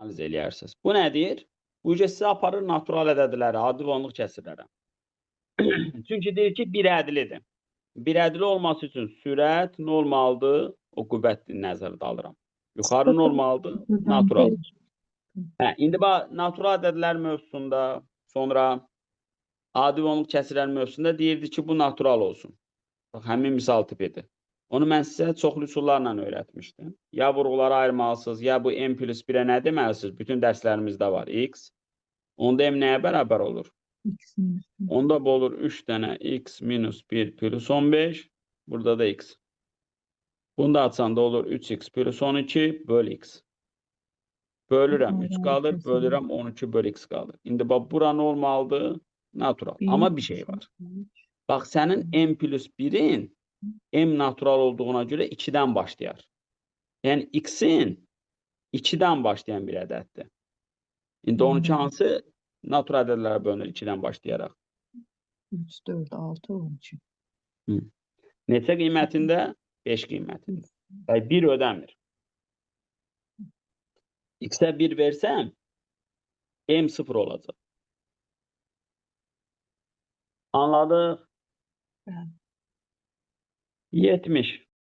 analiz eləyərsiniz. Bu nədir? Bu sizə aparır natural ədədləri, adi və onluq kəsirlərə. Çünki deyir ki, bir ədlidir. Bir ədli olması üçün sürət nə olmalıdır? O qüvvətli nəzərdə alıram. Yuxarı nə olmalıdır? Natural. İndi bax, natural ədədlər mövzusunda, sonra adi və onluq kəsirlər mövzusunda deyirdi ki, bu natural olsun. Bax, həmin misal tipidir. Onu mən sizə çoxlu üsullarla öyrətmişdim. Ya vurğuları ayırmalısınız, ya bu m plus 1-ə nə deməlisiniz? Bütün dərslərimizdə var. X. Onda m nəyə bərabər olur? Onda bu olur 3 dənə x minus 1 plus 15. Burada da x. Bunu da açanda olur 3x plus 12 böl x. Bölürəm 3 qalır, bölürəm 12 böl x qalır. İndi bax, bura nə olmalıdır? Natural. Amma bir şey var. Bax, sənin m plus 1-in m natural olduğuna görə 2-dən başlayar. Yəni, x-in 2-dən başlayan bir ədəddir. İndi 12 hansı natural ədədlərə bölünür 2-dən başlayaraq? 3, 4, 6, 12. Neçə qiymətində? 5 qiymətində. 1 ödəmir. X-ə 1 versəm, m 0 olacaq. Anladıq? 70.